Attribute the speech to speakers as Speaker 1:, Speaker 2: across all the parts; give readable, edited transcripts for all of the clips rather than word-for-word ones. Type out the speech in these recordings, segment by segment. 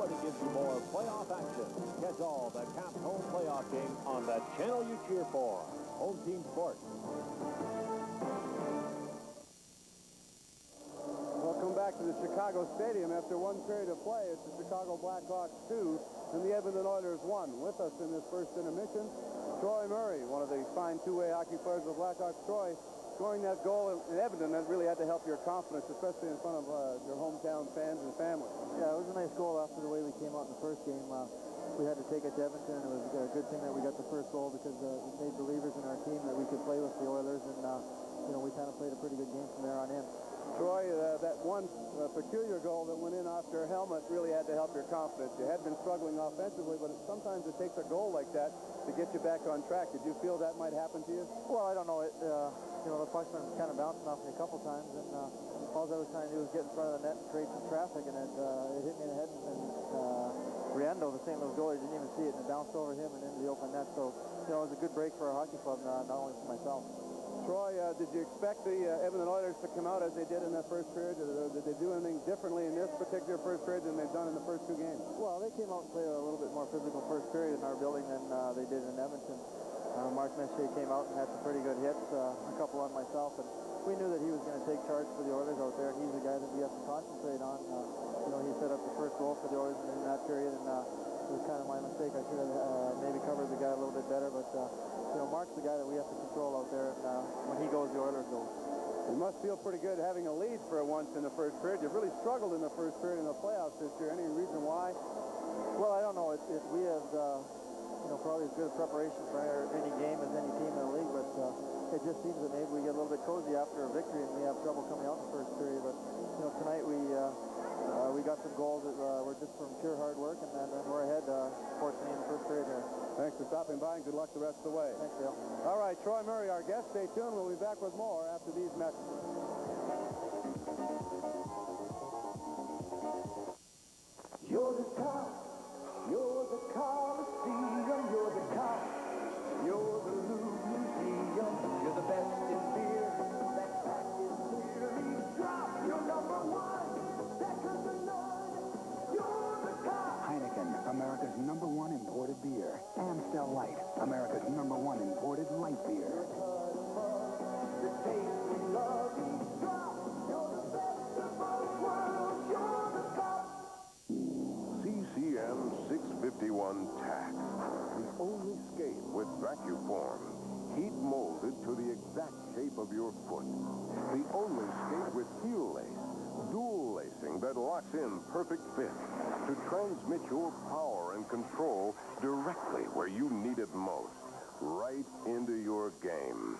Speaker 1: nobody gives you more playoff action. Catch all the Caps home playoff games on the channel you cheer for. Home Team Sports.
Speaker 2: Welcome back to the Chicago Stadium. After one period of play, it's the Chicago Blackhawks 2 and the Edmonton Oilers 1. With us in this first intermission, Troy Murray, one of the fine two-way hockey players of the Blackhawks. Troy, scoring that goal in Edmonton, that really had to help your confidence, especially in front of your hometown fans and family.
Speaker 3: Yeah, it was a nice goal after the way we came out in the first game. We had to take it to Edmonton, and it was a good thing that we got the first goal because it made believers in our team that we could play with the Oilers, and we kind of played a pretty good game from there on in.
Speaker 2: Troy, that one peculiar goal that went in after a helmet really had to help your confidence. You had been struggling offensively, but sometimes it takes a goal like that to get you back on track. Did you feel that might happen to you?
Speaker 3: Well, I don't know. The puck's been kind of bouncing off me a couple times, and all I was trying to do was get in front of the net and create some traffic, and it hit me in the head, and Riendo, the St. Louis goalie, didn't even see it, and it bounced over him and into the open net. So, it was a good break for our hockey club, not only for myself.
Speaker 2: Troy, did you expect the Edmonton Oilers to come out as they did in that first period? Or did they do anything differently in this particular first period than they've done in the first two games?
Speaker 3: Well, they came out and played a little bit more physical first period in our building than they did in Edmonton. Mark Messier came out and had some pretty good hits, a couple on myself, and we knew that he was going to take charge for the Oilers out there, and he's the guy that we have to concentrate on. He set up the first goal for the Oilers in that period, and it was kind of my mistake. I should have maybe covered the guy a little bit better, but Mark's the guy that we have to control out there, and when he goes, the Oilers go.
Speaker 2: You must feel pretty good having a lead for once in the first period. You've really struggled in the first period in the playoffs this year. Any reason why?
Speaker 3: Well, I don't know. We have, probably as good a preparation for any game as any team in the league, but it just seems that maybe we get a little bit cozy after a victory and we have trouble coming out in the first period. But, tonight we got some goals that were just from pure hard work, and then we're ahead, fortunately, in the first period here.
Speaker 2: Thanks for stopping by, and good luck the rest of the way.
Speaker 3: Thanks, Dale.
Speaker 2: All right, Troy Murray, our guest. Stay tuned. We'll be back with more after these messages.
Speaker 4: You're the top. You're the Coliseum. You're the top. You're the Louvre Museum. You're the best in beer. That fact is clear. Each drop, you're number one. Second to none. You're the top.
Speaker 5: Heineken, America's #1 imported beer. Amstel Light, America's #1 imported light beer.
Speaker 4: The taste we love. Each drop, you're the best of both worlds. You're the top.
Speaker 6: CCM 651 Tax. The only skate with vacuform, heat molded to the exact shape of your foot. The only skate with heel lace, dual lacing that locks in perfect fit to transmit your power and control directly where you need it most, right into your game.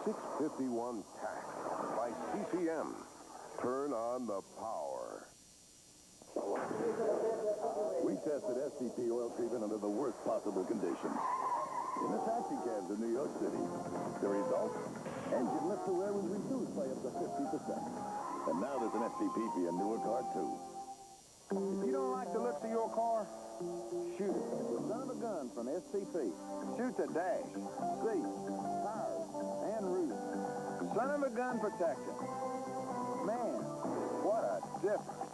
Speaker 6: 651 Tax by CCM. Turn on the power.
Speaker 7: We tested STP oil treatment under the worst possible conditions. In the taxi cabs in New York City. The result? Engine lift to wear was reduced by up to 50%. And now there's an STP for your newer car, too.
Speaker 2: If you don't like the looks of your car, shoot it.
Speaker 7: It's the son of a gun from STP.
Speaker 2: Shoot the dash, seats, tires, and roof. Son of a gun protection. Man, what a difference.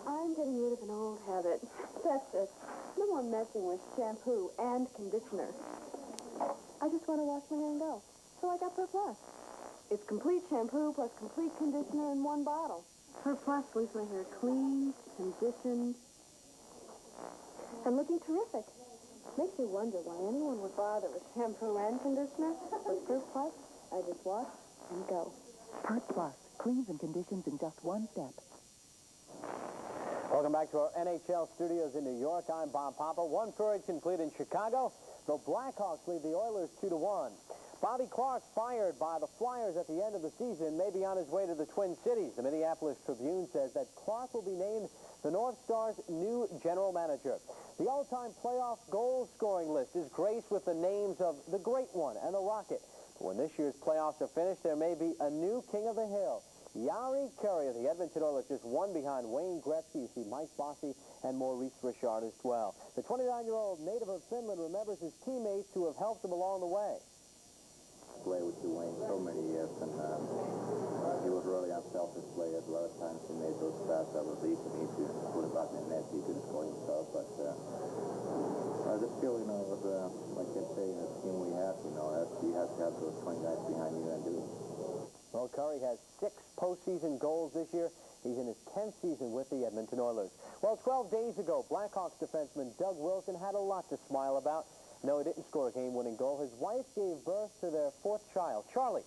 Speaker 8: I'm getting rid of an old habit. That's it. No more messing with shampoo and conditioner. I just want to wash my hair and go. So I got Per Plus. It's complete shampoo plus complete conditioner in one bottle. Per Plus leaves my hair clean, conditioned, and looking terrific. Makes you wonder why anyone would bother with shampoo and conditioner. With Per Plus, I just wash and go.
Speaker 9: Per Plus cleans and conditions in just one step.
Speaker 1: Welcome back to our NHL studios in New York. I'm Bob Papa. One period complete in Chicago. The Blackhawks lead the Oilers 2-1. Bobby Clark, fired by the Flyers at the end of the season, may be on his way to the Twin Cities. The Minneapolis Tribune says that Clark will be named the North Stars' new general manager. The all-time playoff goal-scoring list is graced with the names of the Great One and the Rocket. But when this year's playoffs are finished, there may be a new king of the hill. Yari Curry of the Edmonton Oilers just one behind Wayne Gretzky. You see Mike Bossy and Maurice Richard as well. The 29-year-old native of Finland remembers his teammates who have helped him along the way.
Speaker 3: Play with you, Wayne, so many years, and he
Speaker 10: was really unselfish play. A lot of times he made those passes that was easy for me to put it back in the net. He couldn't score himself, but I just feel, you know, like I say, in the team we have, you know, you have to have those 20 guys behind you and do it.
Speaker 1: Well, Curry has 6 postseason goals this year. He's in his 10th season with the Edmonton Oilers. Well, 12 days ago, Blackhawks defenseman Doug Wilson had a lot to smile about. No, he didn't score a game-winning goal. His wife gave birth to their 4th child, Charlie.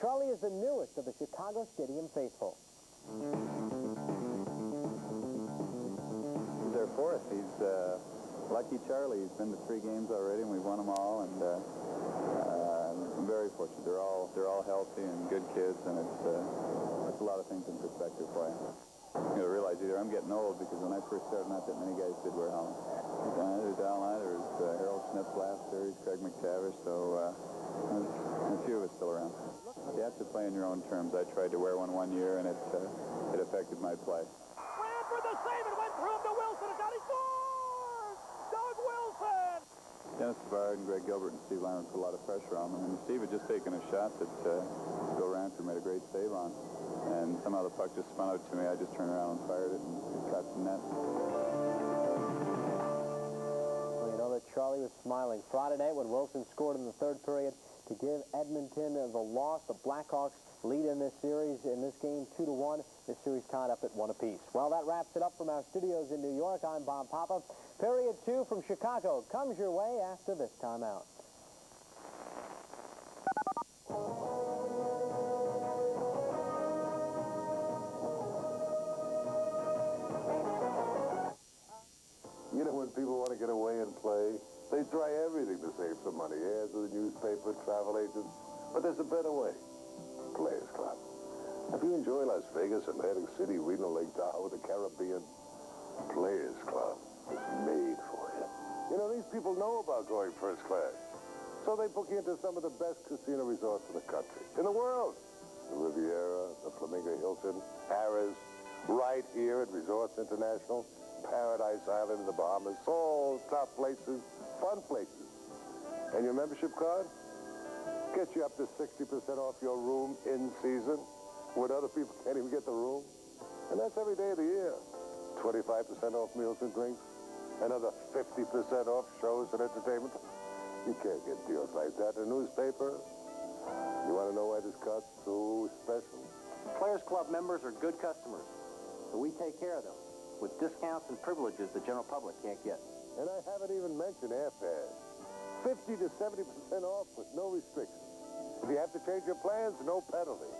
Speaker 1: Charlie is the newest of the Chicago Stadium faithful.
Speaker 11: He's our 4th. He's lucky Charlie. He's been to 3 games already, and we've won them all. And I'm very fortunate. They're all healthy and good kids, and it's a lot of things in perspective for you. You know, realize either I'm getting old, because when I first started, not that many guys did wear helmets. There's Alan, there's Harold Schnipp last year, Craig McTavish, so a few of us still around. You have to play on your own terms. I tried to wear one year, and it affected my play.
Speaker 12: Ran for the save, and went through him to Wilson, and got his score! Doug Wilson!
Speaker 11: Dennis Savard and Greg Gilbert and Steve Lyman put a lot of pressure on him, and Steve had just taken a shot that Bill Ranford made a great save on. And somehow the puck just spun out to me. I just turned around and fired it, and it got the net.
Speaker 1: Well, you know that Charlie was smiling Friday night when Wilson scored in the 3rd period to give Edmonton the loss. The Blackhawks lead in this series, in this game, 2-1. This series tied up at 1 apiece. Well, that wraps it up from our studios in New York. I'm Bob Papa. Period 2 from Chicago comes your way after this timeout.
Speaker 6: You know, when people want to get away and play, they try everything to save some money. Ads in the newspaper, travel agents. But there's a better way. Players Club. If you enjoy Las Vegas, Atlantic City, Reno, Lake Tahoe, the Caribbean, Players Club is made for you. You know, these people know about going first class. So they book you into some of the best casino resorts in the country, in the world. The Riviera, the Flamingo Hilton, Harrah's, right here at Resorts International. Paradise Island in the Bahamas, all top places, fun places. And your membership card? Gets you up to 60% off your room in season when other people can't even get the room. And that's every day of the year. 25% off meals and drinks, another 50% off shows and entertainment. You can't get deals like that in a newspaper. You want to know why this card's so special?
Speaker 13: Players Club members are good customers, so we take care of them with discounts and privileges the general public can't get.
Speaker 6: And I haven't even mentioned airfares. 50 to 70% off with no restrictions. If you have to change your plans, no penalty.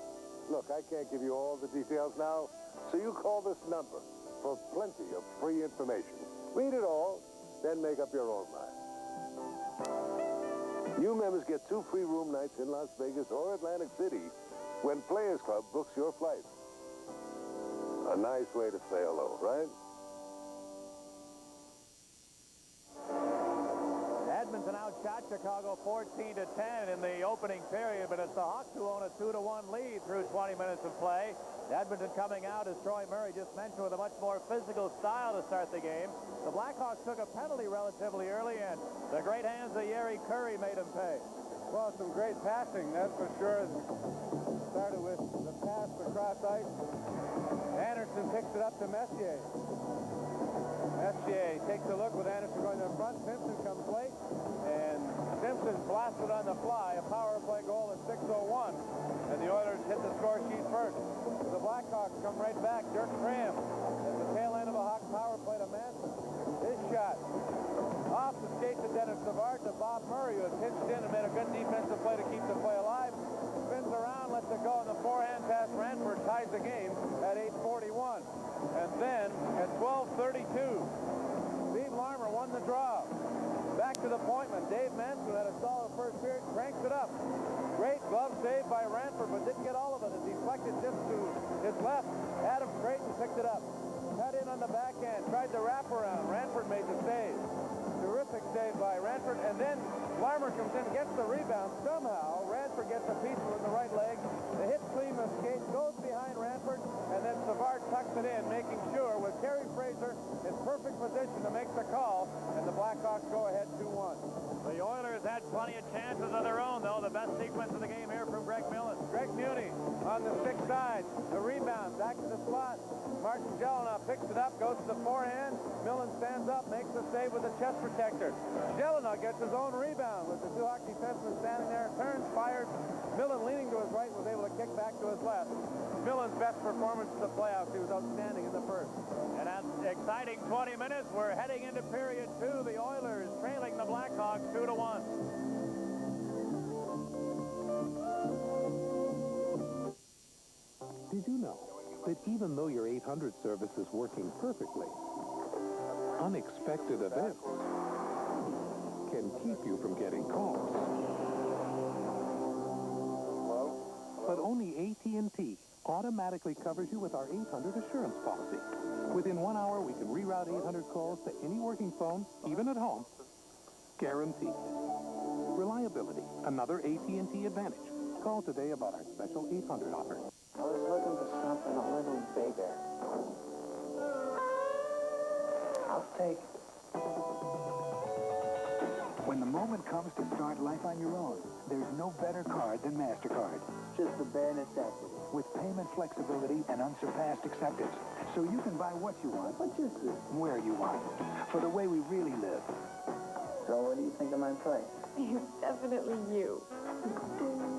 Speaker 6: Look, I can't give you all the details now, so you call this number for plenty of free information. Read it all, then make up your own mind. New members get 2 free room nights in Las Vegas or Atlantic City when Players Club books your flight. A nice way to say hello, right?
Speaker 12: Edmonton outshot Chicago 14-10 in the opening period, but it's the Hawks who own a 2-1 lead through 20 minutes of play. Edmonton coming out, as Troy Murray just mentioned, with a much more physical style to start the game. The Blackhawks took a penalty relatively early, and the great hands of Yeri Curry made him pay.
Speaker 2: Well, some great passing, that's for sure. Started with the pass across ice. Anderson picks it up to Messier. Messier takes a look with Anderson going to the front. Simpson comes late, and Simpson blasted on the fly. A power play goal at 6:01, and the Oilers hit the score sheet first. The Blackhawks come right back. Dirk Graham at the tail end of a Hawk power play to Manson. His shot off the skates of Dennis Savard to Bob Murray, who had pitched in and made a good defensive play to keep the play alive. Spins around, lets it go, and the forehand pass Ranford ties the game at 8:41. And then at 12:32, Steve Larmer won the draw. Back to the point when Dave Manson had a solid first period, cranks it up. Great glove save by Ranford, but didn't get all of it. It deflected just to his left. Adam Creighton picked it up. Cut in on the backhand, tried the wraparound. Ranford made the save. Terrific save by Ranford, and then Larmer comes in, gets the rebound. Somehow, Ranford gets a piece with the right leg. The hit clean of skate goes behind Ranford, and then Savard tucks it in, making sure with Kerry Fraser in perfect position to make the call, and the Blackhawks go ahead 2-1.
Speaker 12: The Oilers had plenty of chances of their own, though. The best sequence of the game here from Greg Millen. Greg Muni on the stick side. The rebound, back to the slot. Martin Jelena picks it up, goes to the forehand. Millen stands up, makes the save with a chest protector. Jelena gets his own rebound with the two Hawk defensemen standing there. Turns, fires. Millen leaning to his right was able to kick back to his left. Millen's best performance in the playoffs. He was outstanding in the first. And that's exciting 20 minutes. We're heading into period 2. The Oilers trailing the Blackhawks 2-1.
Speaker 14: Did you know that even though your 800 service is working perfectly, unexpected events can keep you from getting calls? But only AT&T automatically covers you with our 800 assurance policy. Within 1 hour, we can reroute 800 calls to any working phone, even at home. Guaranteed. Reliability, another AT&T advantage. Call today about our special 800 offer.
Speaker 15: I was looking for something a little bigger. I'll take it.
Speaker 5: When the moment comes to start life on your own, there's no better card than MasterCard.
Speaker 15: Just the bare necessity.
Speaker 5: With payment flexibility and unsurpassed acceptance. So you can buy what you want,
Speaker 15: What is this?
Speaker 5: where you want, for the way we really live.
Speaker 15: So what do you think of my price?
Speaker 8: It's definitely you.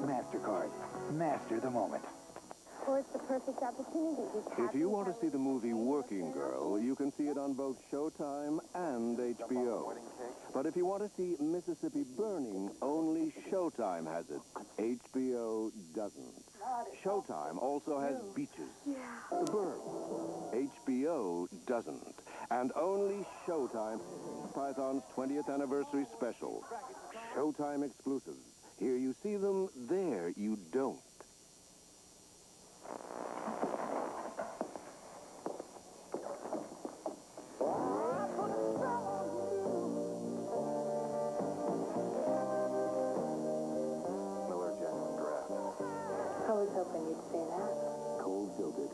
Speaker 5: MasterCard. Master the moment.
Speaker 8: Or it's the perfect opportunity.
Speaker 6: If you want to see the movie Working Girl, you can see it on both Showtime and HBO. But if you want to see Mississippi Burning, only Showtime has it. HBO doesn't. Showtime also has Beaches, The Burbs. HBO doesn't. And only Showtime, Python's 20th anniversary special. Showtime exclusives. Here you see them, there you don't.
Speaker 8: I was hoping you'd say that.
Speaker 7: Cold filtered.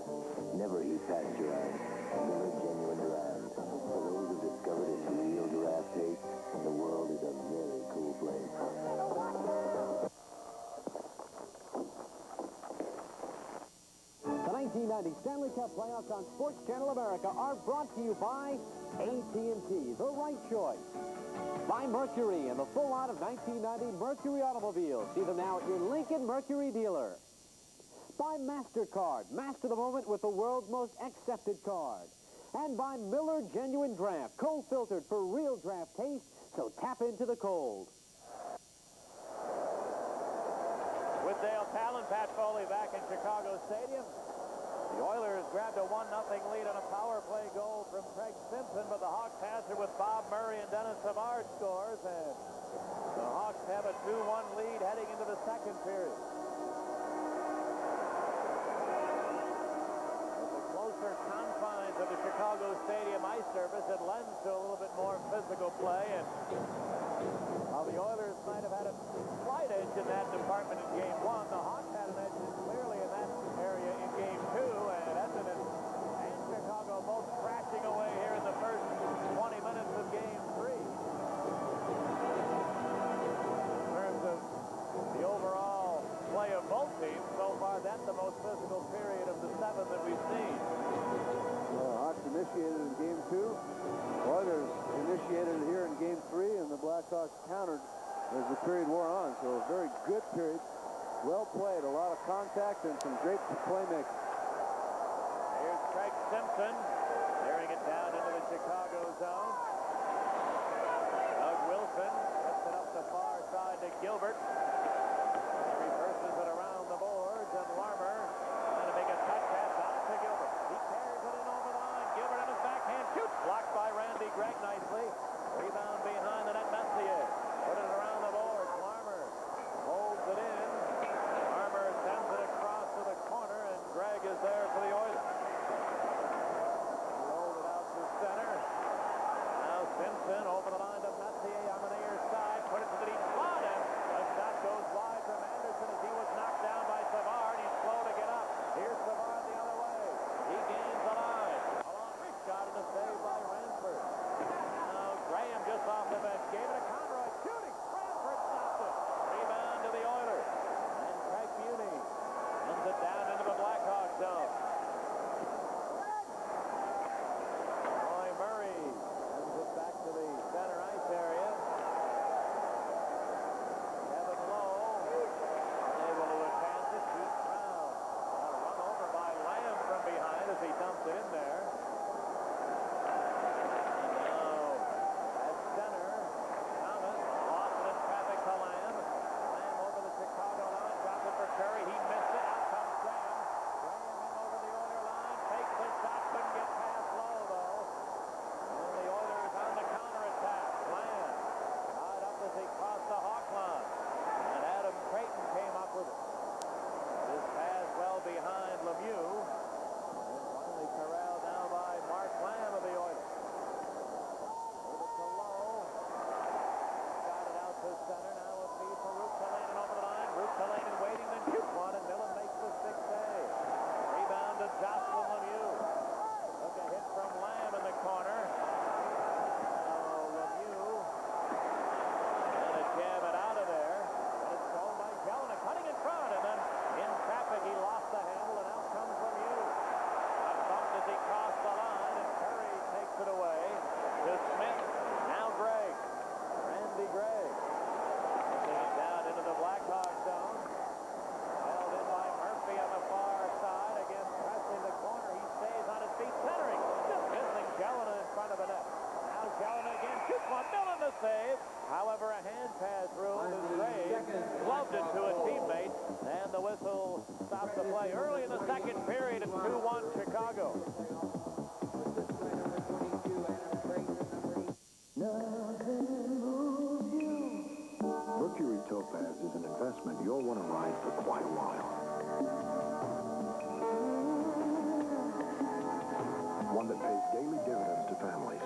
Speaker 7: Never heat pasteurized. Miller Genuine Draft. For those who discovered its real draft taste, the world is a very cool place.
Speaker 1: The 1990 Stanley Cup playoffs on Sports Channel America are brought to you by AT&T, the right choice. By Mercury and the full line of 1990 Mercury automobiles. See them now at your Lincoln Mercury dealer. By MasterCard. Master the moment with the world's most accepted card. And by Miller Genuine Draft. Cold filtered for real draft taste, so tap into the cold.
Speaker 12: With Dale Talon, Pat Foley back in Chicago Stadium. The Oilers grabbed a 1-0 lead on a power play goal from Craig Simpson, but the Hawks answered with Bob Murray and Dennis Savard scores, and the Hawks have a 2-1 lead heading into the second period. With the closer confines of the Chicago Stadium ice surface, it lends to a little bit more physical play, and while the Oilers might have had a slight edge in that department in Game 1, the Hawks had an edge clearly in that area in Game 2, and Edmonton and Chicago both crashing away here in the first 20 minutes of Game 3. In terms of the overall play of both teams, so far that's the most physical period of the 7 that we've seen.
Speaker 2: Hawks initiated in Game 2. Oilers initiated it here in Game 3, and the Blackhawks countered as the period wore on. So a very good period. Well played. A lot of contact and some great playmaking.
Speaker 12: Here's Craig Simpson, tearing it down into the Chicago zone. Doug Wilson puts it up the far side to Gilbert. He reverses it around the boards, and Larmer trying to make a touch pass out to Gilbert. He carries it in over the line. Gilbert on his backhand shoots. Blocked by Randy Gregg nicely. Rebound behind the net, Messier. Put it around the boards. Larmer holds it in. Larmer sends it across to the corner, and Gregg is there for the Oilers. Rolled it out to center. Now Simpson over the line to Messier on the near side. Put it to the deep slot, and the shot goes wide.
Speaker 7: want to ride for quite a while. One that pays daily dividends to families.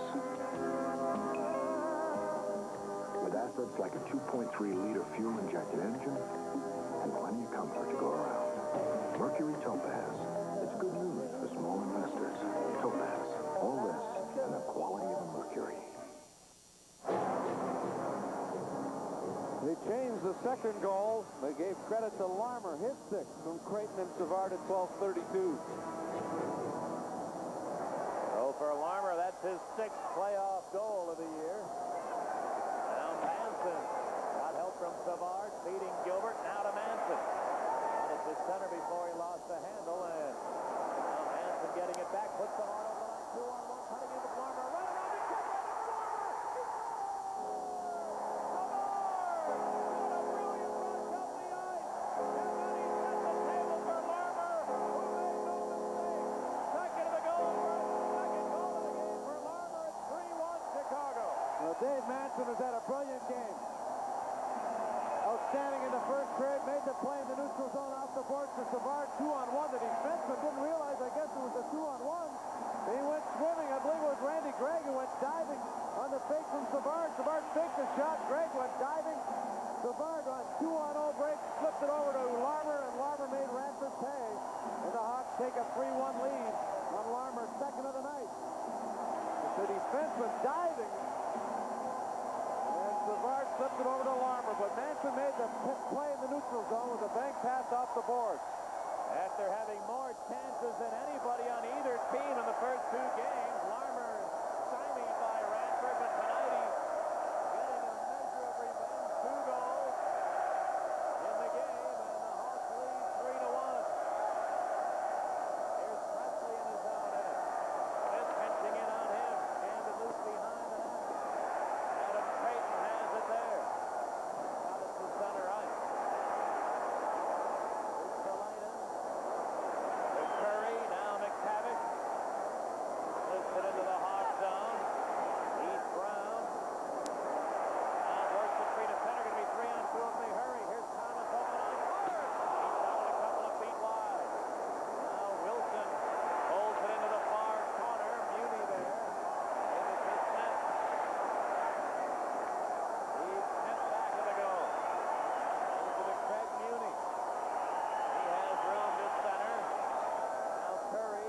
Speaker 7: With assets like a 2.3-liter fuel-injected engine and plenty of comfort to go around. Mercury Topaz. It's good news for small investors. Topaz. All this and the quality of a Mercury.
Speaker 2: They changed the second goal. They gave credit to Larmer, his sixth, from Creighton and Savard at 12:32.
Speaker 12: So for Larmer, that's his sixth playoff goal of the year. Now Manson got help from Savard, feeding Gilbert. Now to Manson. Got it to center before he lost the handle, and now Manson getting it back, puts the heart over the line, 2-on-1, cutting into Larmer. Right around the corner,
Speaker 2: Dave Manson has had a brilliant game. Outstanding in the first period, made the play in the neutral zone off the boards to Savard, 2-on-1. The defenseman didn't realize, I guess it was a 2-on-1. He went swimming. I believe it was Randy Gregg who went diving on the fake from Savard. Savard faked the shot. Gregg went diving. Savard on 2-on-0 break, flipped it over to Larmer, and Larmer made Ranford pay. And the Hawks take a 3-1 lead on Larmer's second of the night. The defenseman diving. Savard flipped it over to Larmer, but Manson made the play in the neutral zone with a bank pass off the boards.
Speaker 12: After having more chances than anybody on either team in the first two games, Larmer stymied by Ranford, but tonight he's getting a measure of revenge. 2 goals in the game, and the Hawks lead 3-1. Here's Presley in his own end. Smith pinching in on him. Jammed it loose behind the net. Adam Creighton has it there. Got it to center ice. Here's Salina. There's Curry. Now McTavish. Lifts it into the Hawk zone. East Brown. Now works the three defender. Going to be 3-on-2 if they hurry. Here's Thomas open on corner. He's down it a couple of feet wide. Now Wilson holds it into the far corner. Muni there. Maybe to Smith. Steve Smith back in the goal. Over to Craig Muni. He has room to center. Now Curry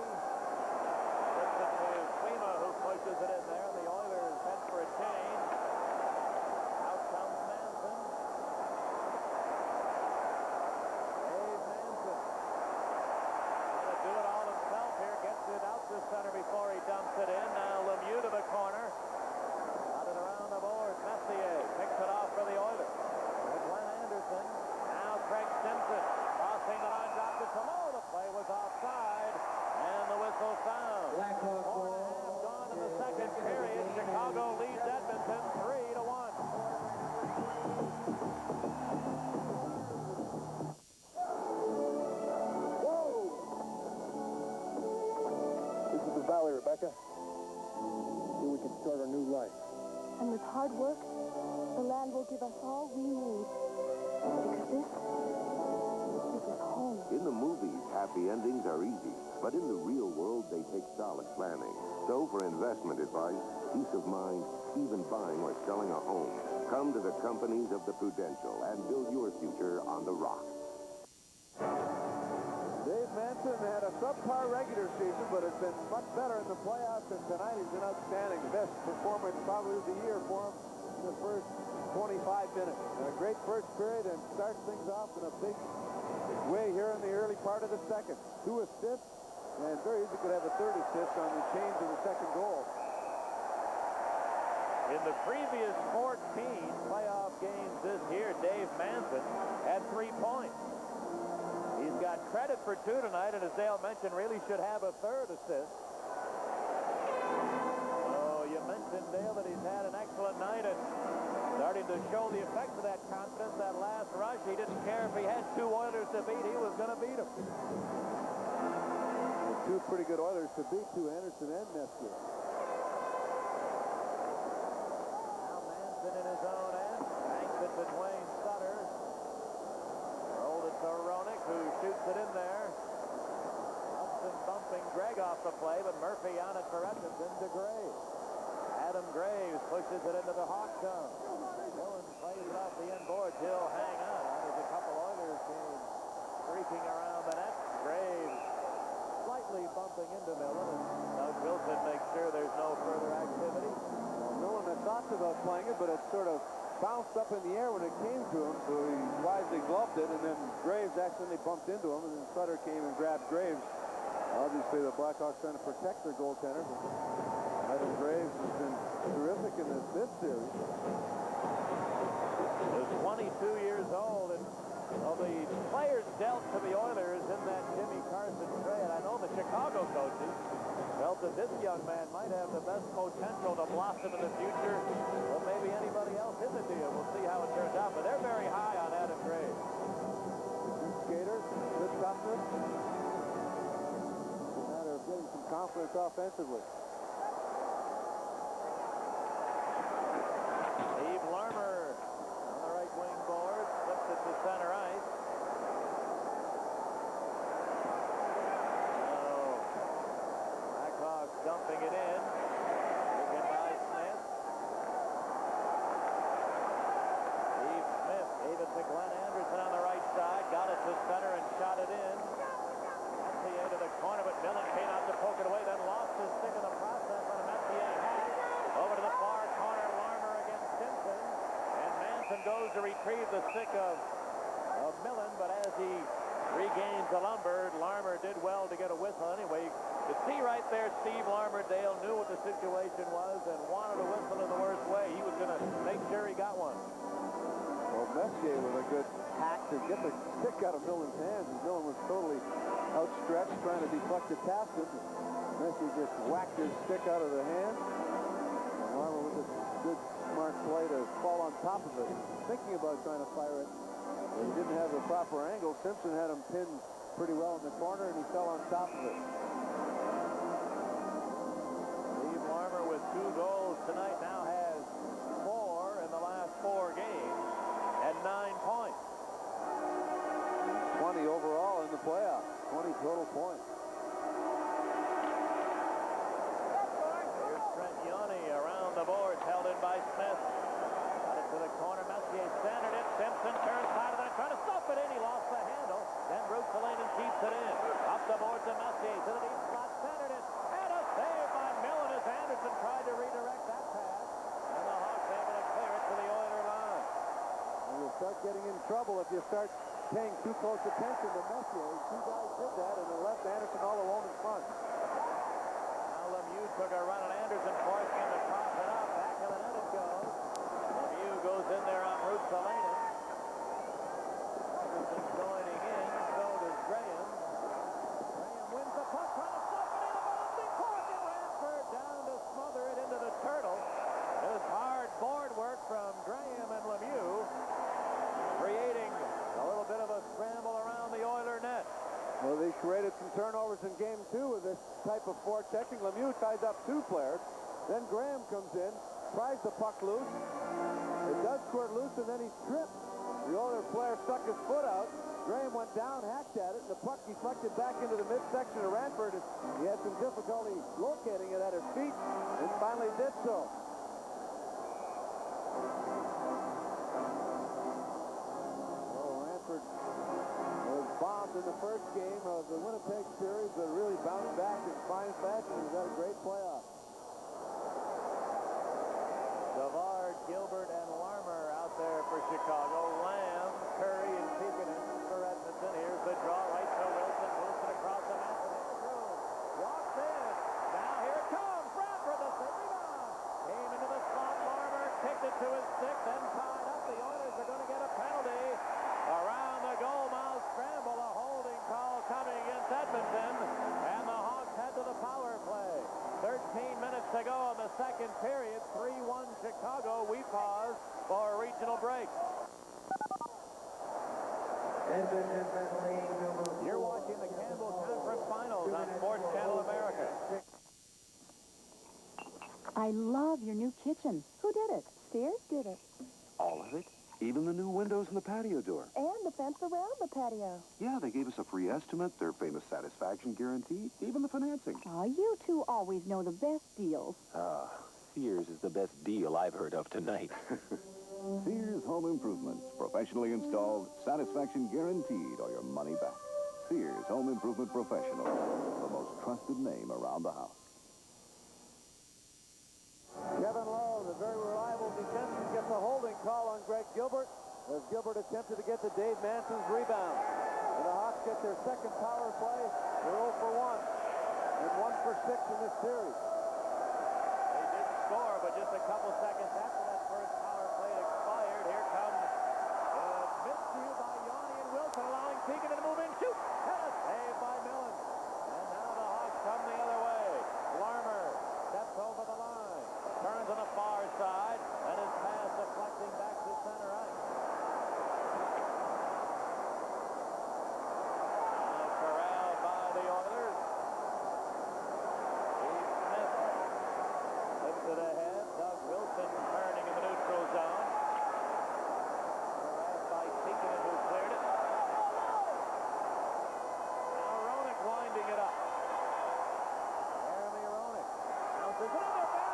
Speaker 12: puts it to Klima, who pushes it in there. The Oilers head for a change. Out comes Manson. Dave Manson. Going to do it all himself here. Gets it out to center before he dumps it in. Now Lemieux to the corner. Got it around the boards. Messier picks it off for the Oilers. There's Glenn Anderson. Now Craig Simpson crossing the line, dropped it to low. The play was offside, and the whistle sounds. 4.5 gone in the second period. Chicago leads Edmonton 3-1.
Speaker 2: This is the valley, Rebecca. Here we can start our new life.
Speaker 8: And with hard work, the land will give us all we need. Because this is home.
Speaker 6: In the movies, happy endings are easy, but in the real world, they take solid planning. So for investment advice, peace of mind, even buying or selling a home, come to the companies of the Prudential and build your future on the rock.
Speaker 2: Dave Manson had a subpar regular season, but has been much better in the playoffs, and tonight he's been outstanding. The best performance probably of the year for him in the first 25 minutes. A great first period and starts things off in a big way here in the early part of the second. 2 assists, and very easy could have a 3rd assist on the change of the second goal.
Speaker 12: In the previous 14 playoff games this year, Dave Manson had 3 points. He's got credit for 2 tonight, and as Dale mentioned, really should have a 3rd assist. So you mentioned, Dale, that he's had an excellent night and starting to show the effects of that confidence. That last rush, he didn't care if he had 2 Oilers to beat. He was going to beat them.
Speaker 2: 2 pretty good Oilers to beat, 2 Anderson and Messier.
Speaker 12: Now Manson in his own end. Banks it to Dwayne Sutter. it in there. Hudson bumping Gregg off the play, but Murphy on it for Edmonton to Graves. Adam Graves pushes it into the Hawk zone. Millen plays it off the end boards. He'll hang on. There's a couple Oilers came streaking around the net. Graves slightly bumping into Millen, and Doug Wilson makes sure there's no further activity.
Speaker 2: Well, Millen had thoughts about playing it, but it sort of bounced up in the air when it came to him, so he wisely gloved it, and then Graves accidentally bumped into him, and then Sutter came and grabbed Graves. Obviously, the Blackhawks trying to protect their goaltender. Adam Graves has been terrific in this series.
Speaker 12: He's 22 years old, and of the players dealt to the Oilers in that Jimmy Carson trade, I know the Chicago coaches felt that this young man might have the best potential to blossom in the future than maybe anybody else in the deal. We'll see how it turns out, but they're very high on Adam Graves.
Speaker 2: Good skater, good toughness. It's a matter of getting some confidence offensively.
Speaker 12: Steve Larmer on the right wing board, flips it to center ice. Blackhawks dumping it in. Taken by Smith. Steve Smith gave it to Glenn Anderson on the right side. Got it to center and shot it in. Messier to the corner, but Millen came out to poke it away, then lost his stick in the process on a Messier hat. Over to the far corner, Larmer against Simpson. And Manson goes to retrieve the stick of Millen, but as he regains the lumber, Larmer did well to get a whistle anyway. You could see right there Steve Larmerdale knew what the situation was and wanted a whistle in the worst way. He was going to make sure he got one.
Speaker 2: Well, Messier with a good hack to get the stick out of Millen's hands, and Millen was totally outstretched trying to deflect it past him. Messier just whacked his stick out of the hand. And Larmer with a good, smart play to fall on top of it, thinking about trying to fire it. But he didn't have the proper angle. Simpson had him pinned pretty well in the corner, and he fell on top of it.
Speaker 12: Steve Larmer with 2 goals tonight now has 4 in the last 4 games and 9 points.
Speaker 2: 20 overall in the playoffs. 20 total points.
Speaker 12: Here's Trent Yoney around the boards, held in by Smith. Got it to the corner. Messier centered it. Simpson turns side of it, trying to stop it in. He lost the handle. Then Ruotsalainen keeps it in. Up the boards to Messier to the deep slot, centered it. And a save by Millen as Anderson tried to redirect that pass. And the Hawks able to clear it to the Oiler line.
Speaker 2: And you'll start getting in trouble if you start paying too close attention to Messier. 2 guys did that, and they left Anderson all alone in front.
Speaker 12: Now Lemieux took a run at Anderson, forcing him to toss it up. Back of the net it goes. Lemieux goes in there on Ruotsalainen. Anderson joining in, so does Graham. Graham wins the puck, trying to stop it in a bouncing puck, and Ranford down to smother it into the turtle. It was hard board work from Graham and Lemieux, creating a little bit of a scramble around the Oiler net.
Speaker 2: Well, they created some turnovers in game 2 with this type of forechecking. Lemieux ties up 2 players. Then Graham comes in, pries the puck loose. It does squirt loose, and then he's tripped. The Oiler player stuck his foot out. Graham went down, hacked at it, and the puck deflected back into the midsection of Ranford. He had some difficulty locating it at his feet, and finally did so. Ranford was bombed in the first game of the Winnipeg series, but really bounced back in fine fashion. He's had a great playoff.
Speaker 12: Savard, Gilbert, and Larmer out there for Chicago. Lamb, Curry, and Tikkanen for Edmonton. Here's the draw right to Wilson. Wilson across the net. Walks in. Now here it comes. Bradford, the save rebound. Came into the slot. Larmer kicked it to his stick, then tied up. The Oilers are going to get a penalty. Around the goal mouth scramble, a holding call coming against Edmonton, and the Hawks head to the power play. 13 minutes to go in the second period. 3-1 Chicago. We pause for a regional break. You're watching the Campbell Conference Finals on Sports Channel America.
Speaker 9: I love your new kitchen. Who did it? Sears did it.
Speaker 5: All of it?
Speaker 16: Even the new windows in the patio door.
Speaker 9: And the fence around the patio.
Speaker 16: Yeah, they gave us a free estimate, their famous satisfaction guarantee, even the financing.
Speaker 9: Oh, you two always know the best deals.
Speaker 17: Sears is the best deal I've heard of tonight.
Speaker 7: Sears Home Improvements. Professionally installed, satisfaction guaranteed, or your money back. Sears Home Improvement Professional. The most trusted name around the house.
Speaker 2: Kevin Lowe, the very reliable defenseman, gets a holding call on Greg Gilbert as Gilbert attempted to get to Dave Manson's rebound. And the Hawks get their second power play. They're 0 for 1 and 1 for 6 in this series.
Speaker 12: They did score, but just a couple seconds after that first power play expired, here comes miscue by Yanni and Wilson, allowing Pekin to move in. Shoot! And a save by Millen. And now the Hawks come the other way. Larmer steps over the line. Turns on the far side, and his pass deflecting back to center ice. Now corralled by the Oilers. Steve Smith lifts it ahead. Doug Wilson turning in the neutral zone. Corralled by Pekin, who cleared it. Now Roenick winding it up. Jeremy Roenick bounces it in there.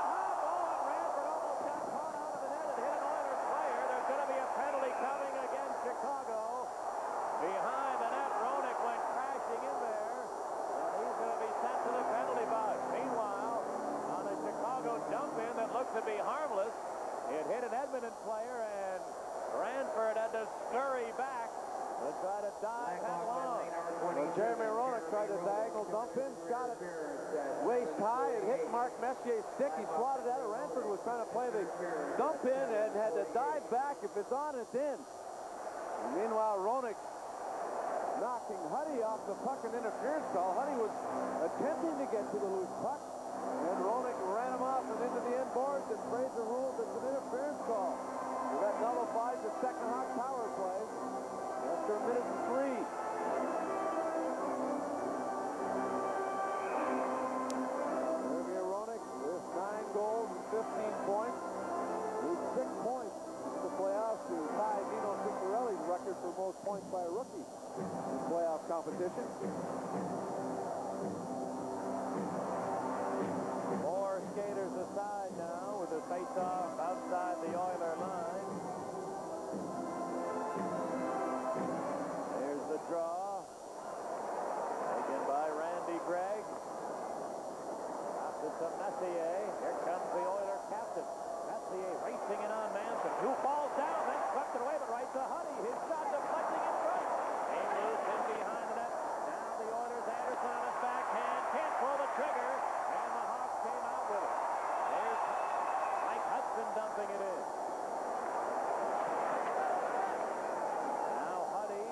Speaker 12: Chicago. Behind the net, Roenick went crashing in there, and he's going to be sent to the penalty box. Meanwhile, on a Chicago dump-in that looked to be harmless, it hit an Edmonton player, and Ranford had to scurry back to try to dive headlong.
Speaker 2: Well, Jeremy Roenick tried to diagonal dump in, got it waist high, it hit Mark Messier's stick, he swatted at it. Ranford was trying to play the dump in and had to dive back. If it's on, it's in. And meanwhile, Roenick knocking Huddy off the puck and interference call. Huddy was attempting to get to the loose puck, and Roenick ran him off and into the inboards, and Fraser ruled it's an interference call. So that nullifies the second Hawk power play after a minute and 3. Jeremy Roenick with 9 goals and 15 points. He's 6 points in the playoffs to tie Dino Ciccarelli's record for most points by a rookie in playoff competition.
Speaker 12: 4 skaters aside now with the face-off outside the Oiler line. There's the draw. Taken by Randy Gregg. Out to Messier. Here comes the Oiler captain. Messier racing in on Manson, who falls down, then swept it away, but right to Huddy. His shot deflecting in front. Came loose in behind the net. Now the Oilers, Anderson on his backhand, can't pull the trigger, and the Hawks came out with it. There's Mike Hudson dumping it in. Now Huddy.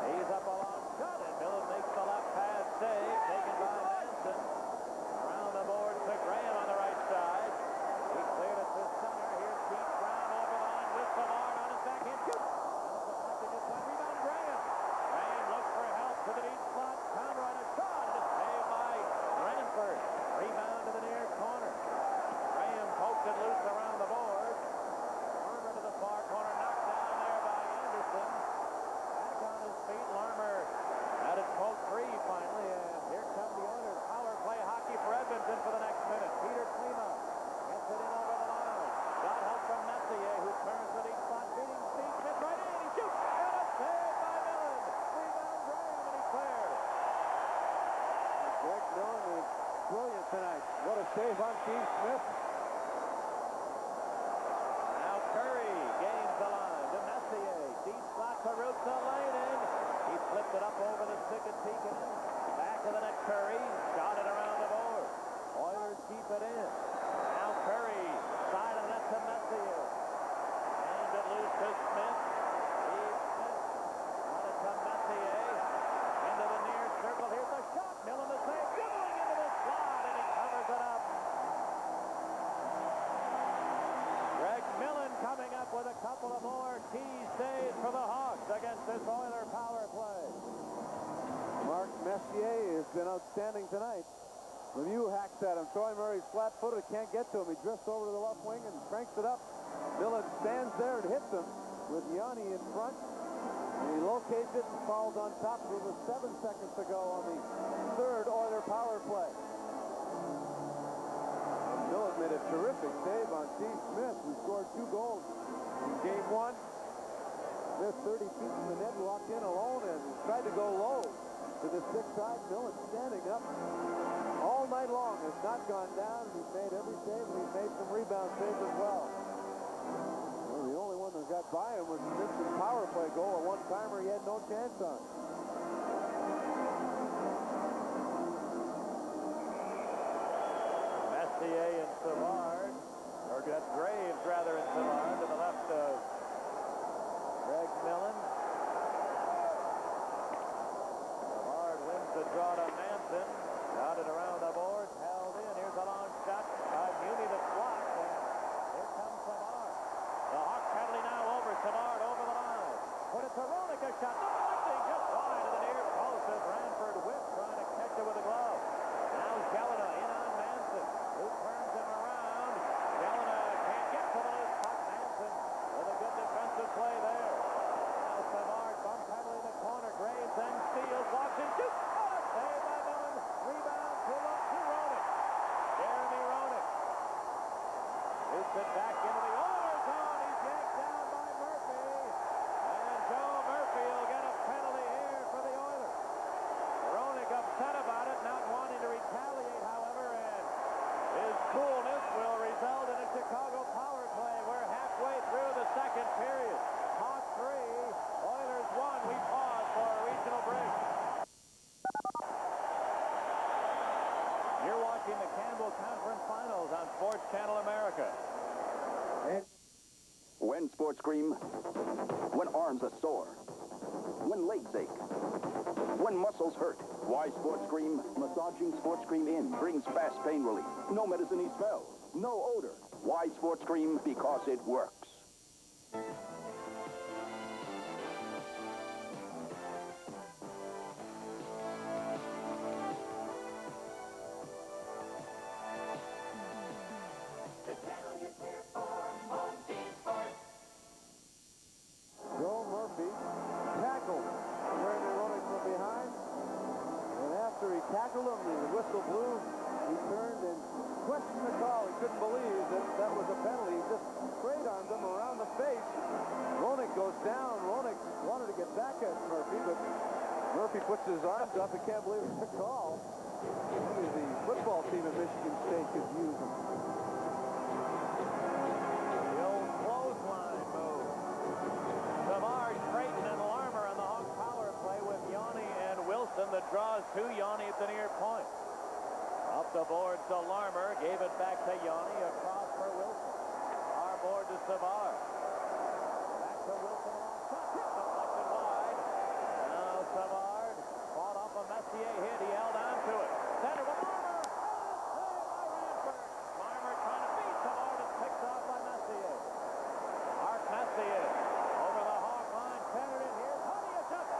Speaker 12: He's up a long shot, and Millen makes the left pass save, taken by Manson. Around the board to Graham on the right side. He cleared it to center. Here's Pete Brown over the line with Savard on his backhand. Shoot! Deflected this one. Rebound Graham. Graham looks for help to the deep slot. Counter on a shot. And it's saved by Ranford. Rebound to the near corner. Graham poked it loose around the board. Larmer to the far corner. Knocked down there by Anderson. Back on his feet. Larmer had it poked free finally. And here come the Oilers. Power play hockey for Edmonton for the next minute. Peter Klima gets it in over the line. Got help from Messier, who turns the deep slot, beating Steve Smith right in. He shoots, and a save by Millen. Rebound Graham, and he cleared.
Speaker 2: Greg Millen is brilliant tonight. What a save on Steve Smith.
Speaker 12: Now Curry gains the line to Messier. Deep slot to Ruotsalainen. He flipped it up over the stick of Pekin. Back to the net, Curry. Shot it around the board. Oilers keep it in. Now Curry. Side of the net to Messier. Hands it loose to Smith. Steve Smith. Got it to Messier. Into the near circle. Here's the shot. Millen the save. Dribbling into the slot, and he covers it up. Greg Millen coming up with a couple of more key saves for the Hawks against this Oiler power play.
Speaker 2: Mark Messier has been outstanding tonight. Lemieux hacks at him. Troy Murray's flat-footed, can't get to him. He drifts over to the left wing and cranks it up Millen stands there and hits him with Yanni in front. He locates it and falls on top with 7 seconds to go on the third Oiler power play. Millen made a terrific save on Steve Smith, who scored 2 goals in Game 1. Smith 30 feet from the net, walked in alone and tried to go low to the stick side. Millen standing up all night long, has not gone down. He's made every save, and he's made some rebound saves as well. Well, the only one that got by him was Smith's power play goal, a one-timer he had no chance on.
Speaker 12: Messier and Savard, or that's Graves rather, and Savard to the left of Greg Millen. Savard wins the draw to Manson. Got it around the boards, held in. Here's a long shot by Muni that's blocked, and here comes Savard. The Hawk penalty now over. Savard over the line. Put it to Roenick, a shot. Deflecting just wide of the near post as Ranford whipped, trying to catch it with a glove. Now Jelena in on Manson, who turns him around. Jelena can't get to the loose puck. Manson with a good defensive play there. Now Savard, bump penalty in the corner. Graves then steals, walks in, shoots. Oh, save by Millen. Rebound to Roenick. Jeremy Roenick. Shoots it back into the Oilers zone. He's yanked down by Murphy. And Joe Murphy will get a penalty here for the Oilers. Roenick upset about it, not wanting to retaliate, however, and his coolness will result in a Chicago power play. We're halfway through the second period. Hawks 3, Oilers 1. We pause for a regional break. You're watching the Campbell Conference Finals on Sports Channel America.
Speaker 7: When sports scream, when arms are sore, when legs ache, when muscles hurt, why sports scream? Massaging sports cream in brings fast pain relief. No medicine-y smell, no odor. Why sports cream? Because it works.
Speaker 2: Joe Murphy tackled Jeremy Roenick from behind. And after he tackled him, the whistle blew. He turned and questioned the call. He couldn't believe that that was a penalty. He just sprayed on him around the face. Roenick goes down. Roenick wanted to get back at Murphy, but Murphy puts his arms up. He can't believe it's a call. Maybe the football team at Michigan State could use him.
Speaker 12: The old clothesline move. Savard, Creighton, and Larmer on the Hawk power play with Yanni and Wilson that draws to Yanni at the near point. Up the board to Larmer, gave it back to Yanni, across for Wilson. Our board to Savard. Back to Wilson, deflected wide. Now Savard fought off a Messier hit. He held on to it. Center to Larmer. Oh, saved by Ranford. Larmer trying to beat Savard. It's picked off by Messier. Art Messier over the Hawk line. Centered it. Here's Huddy. It's up.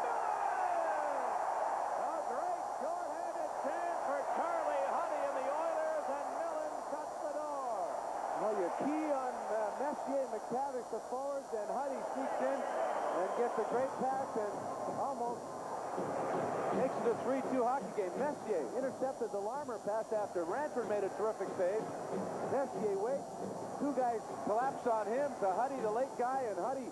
Speaker 12: A great short-handed chance for Charlie Huddy and the Oilers, and Millen shuts the door.
Speaker 2: Well, you key on Messier and McTavish, the forwards, and Huddy sneaks in and gets a great pass and almost makes it a 3-2 hockey game. Messier intercepted the Larmer pass after Ranford made a terrific save. Messier waits. 2 guys collapse on him to Huddy, the late guy, and Huddy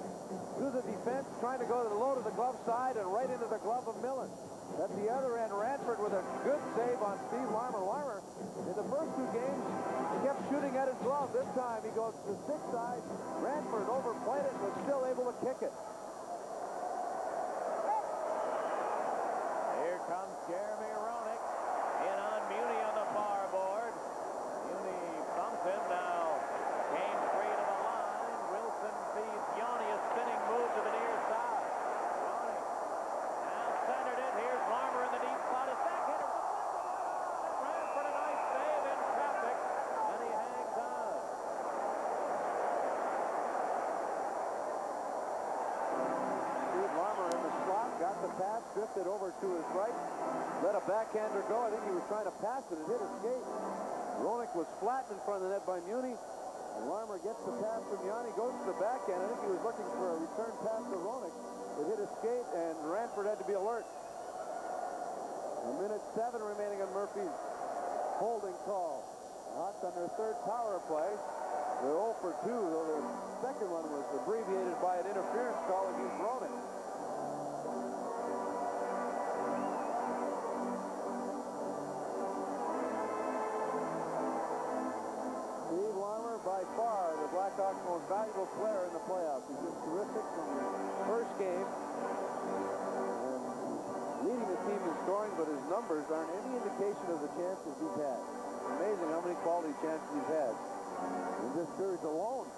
Speaker 2: through the defense, trying to go to the low to the glove side and right into the glove of Millen. At the other end, Ranford with a good save on Steve Larmer. Larmer, in the first 2 games, kept shooting at his glove. This time, he goes to the stick side. Ranford overplayed it, but still able to kick it.
Speaker 12: Here comes Jeremy Roenick in on Muni on the far board. Muni bumps him now. Game 3 to the line. Wilson feeds Yanni a spinning move to the near side. Roenick now centered it. Here's Larmer in the deep spot. His backhander deflected. Ranford a nice save in traffic, and he hangs on.
Speaker 2: Steve Larmer in the slot, got the pass, drifted over to his right, let a backhander go. I think he was trying to pass it. It hit his skate. Roenick was flattened in front of the net by Muni. And Larmer gets the pass from Yanni, goes to the backhand. I think he was looking for a return pass to Roenick. It hit his skate, and Ranford had to be alert. 1:07 remaining on Murphy's holding call. Hawks on their third power play. They're 0 for 2, though the second one was abbreviated by an interference call against Roenick. Steve Larmer, by far the Blackhawks' most valuable player in the playoffs. He's been terrific from the first game. And leading the team in scoring, but his numbers aren't any indication of the chances he's had. It's amazing how many quality chances he's had in this series alone.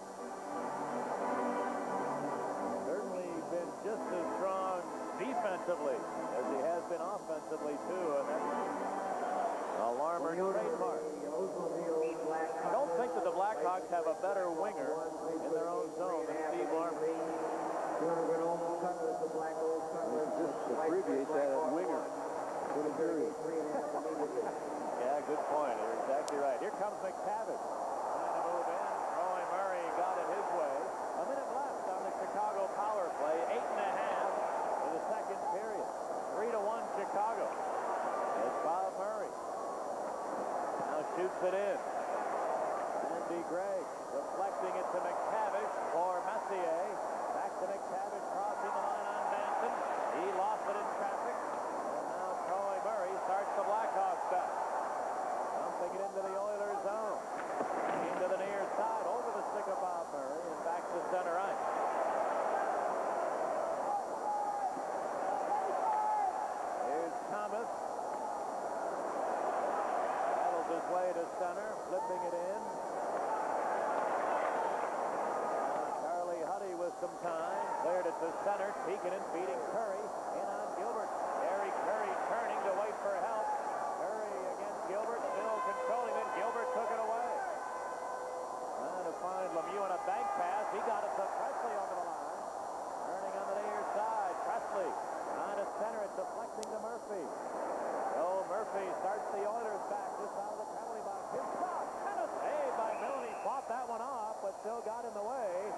Speaker 12: Certainly been just as strong defensively as he has been offensively, too. And that's a Larmer trademark. I don't think that the Blackhawks have a better winger in their own zone than Steve Larmer.
Speaker 2: Just abbreviate that as winger.
Speaker 12: Yeah, good point. You're exactly right. Here comes McTavish. Trying to move in. Troy Murray got it his way. A minute left on the Chicago power play. 8.5 in the second period. 3-1 Chicago. It's Bob Murray. Now shoots it in. Andy Gregg deflecting it to McTavish for Messier. Back to McTavish, crossing the line on Manson. He lost it in traffic. And now Troy Murray starts the Blackhawks back. Dumping it into the Oilers zone. Into the near side, over the stick of Bob Murray, and back to center ice. Here's Thomas. Battles his way to center, flipping it in. With some time, cleared it to center. Tikkanen feeding Curry in on Gilbert. Gary Curry turning to wait for help. Curry against Gilbert, still controlling it. Gilbert took it away. Trying to find Lemieux on a bank pass. He got it to Presley over the line. Turning on the near side. Presley trying to center it, deflecting to Murphy. Joe Murphy starts the Oilers back just out of the penalty box. His shot, and a save by Milne. He fought that one off, but still got in the way.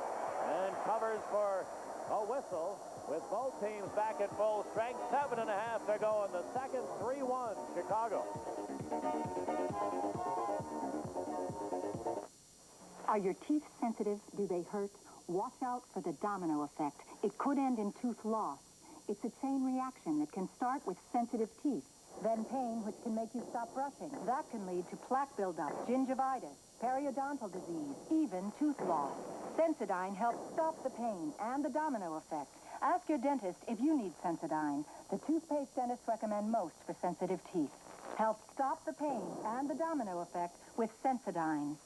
Speaker 12: And covers for a whistle with both teams back at full strength. 7.5 to go in the second. 3-1 Chicago.
Speaker 18: Are your teeth sensitive? Do they hurt? Watch out for the domino effect. It could end in tooth loss. It's a chain reaction that can start with sensitive teeth. Then pain, which can make you stop brushing. That can lead to plaque buildup, gingivitis, periodontal disease, even tooth loss. Sensodyne helps stop the pain and the domino effect. Ask your dentist if you need Sensodyne, the toothpaste dentists recommend most for sensitive teeth. Help stop the pain and the domino effect with Sensodyne.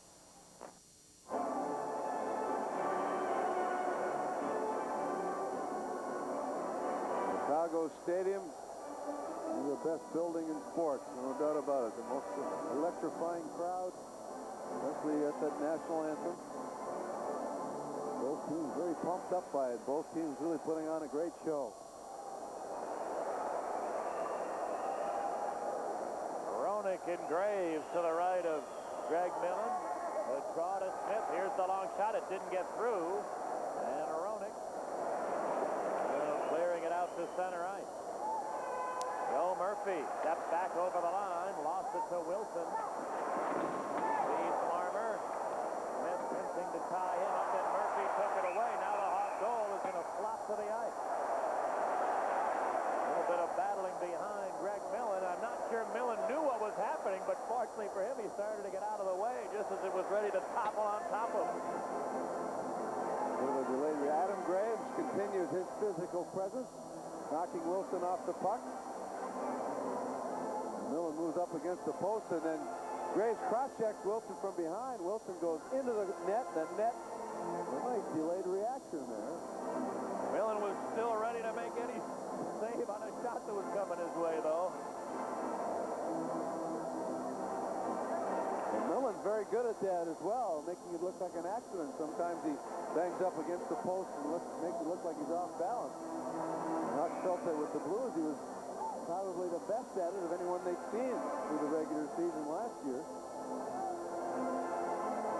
Speaker 2: Chicago Stadium is the best building in sports, no doubt about it. The most electrifying crowd, especially at that national anthem. Both teams very pumped up by it. Both teams really putting on a great show.
Speaker 12: Roenick and Graves to the right of Greg Millen. The draw to Smith. Here's the long shot. It didn't get through. And Roenick clearing it out to center ice. Joe Murphy steps back over the line. Lost it to Wilson. Leads Larmer. Smith attempting to tie him up, and Murphy took it away. Now the hot goal is going to flop to the ice. A little bit of battling behind Greg Millen. I'm not sure Millen knew what was happening, but fortunately for him, he started to get out of the way just as it was ready to topple on top of him.
Speaker 2: With a delayed, Adam Graves continues his physical presence, knocking Wilson off the puck. Millen moves up against the post, and then Graves cross-checks Wilson from behind. Wilson goes into the net. The net, a nice delayed reaction there.
Speaker 12: Millen was still ready to make any save on a shot that was coming his way, though.
Speaker 2: And Millen's very good at that as well, making it look like an accident. Sometimes he bangs up against the post and makes it look like he's off balance. Huck felt that with the Blues, he was probably the best at it of anyone they'd seen through the regular season last year.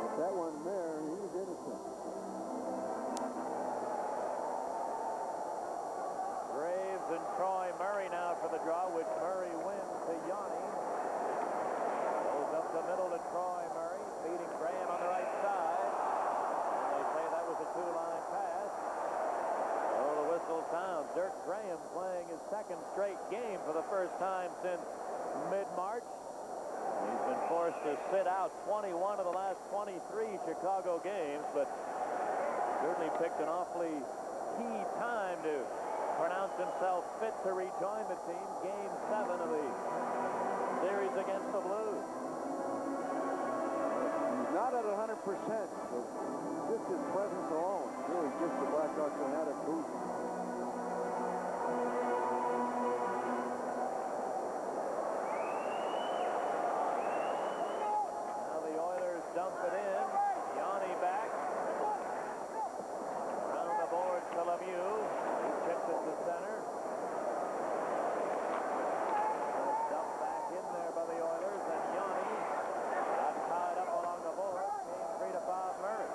Speaker 2: But that one there, he
Speaker 12: second straight game for the first time since mid-March. He's been forced to sit out 21 of the last 23 Chicago games, but certainly picked an awfully key time to pronounce himself fit to rejoin the team. Game 7 of the series against the Blues.
Speaker 2: He's not at 100%, but just his presence alone really gives the Blackhawks an added boost.
Speaker 12: Now the Oilers dump it in. Yanni back. Around the board to Lemieux. He chips it to center. Dumped back in there by the Oilers, and Yanni got tied up along the board. Came free to Bob Murray.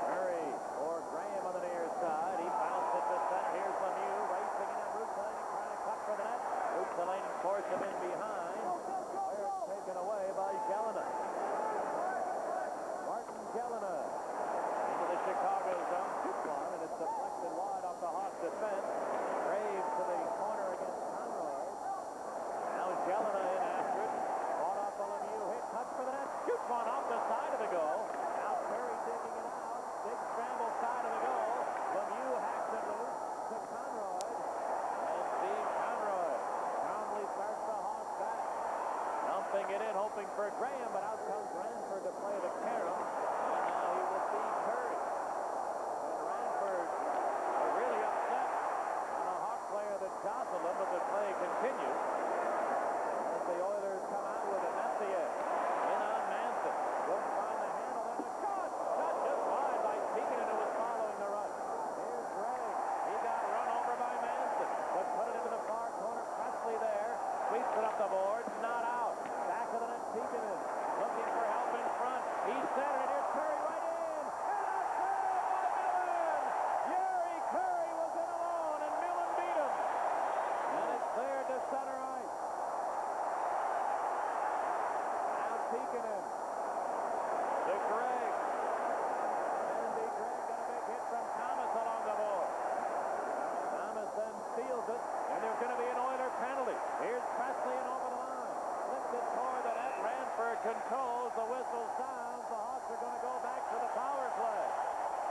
Speaker 12: Murray or Graham on the near side. He bounced it to center. Here's Lemieux racing in at Russellini, trying to cut for the net. Russellini forced him in behind. Players taken away by Jelena. Martin Jelena into the Chicago zone. Too far, and it's deflected wide off the Hawks defense. Graves to the corner against Conroy. Now Jelena in after it. Bought off a Lemieux hit. Touch for the net. Shoots one off the side of the goal. Now Perry digging it out. Big scramble side of the goal. Lemieux hacks it loose to Conroy. And Steve Conroy calmly starts the Hawks back. Dumping it in, hoping for Graham, but out comes Ranford to play the carom. And now he will see Curry. And Ranford is really upset on a Hawk player that jostled him, but the play continues. As the Oilers come out with it, that's the edge. In on Manson. Couldn't find the handle, then a shot! Shot just wide by Pekin, who was following the rush. Here's Gregg. He got run over by Manson, but put it into the far corner. Presley there. Sweeps it up the board. Not out. Back of the net, Pekin is looking for help in front. He's centered, and here's Curry right in. And a save by Millen! Yuri Curry was in alone, and Millen beat him. And it's cleared to center ice. Now Pekin in. To Gregg. Andy Gregg got a big hit from Thomas along the board. Thomas then steals it, and there's going to be an Oiler penalty. Here's Presley and over the line. Flips it toward the net. Ranford controls. The whistle sounds. The Hawks are going to go back to the power play.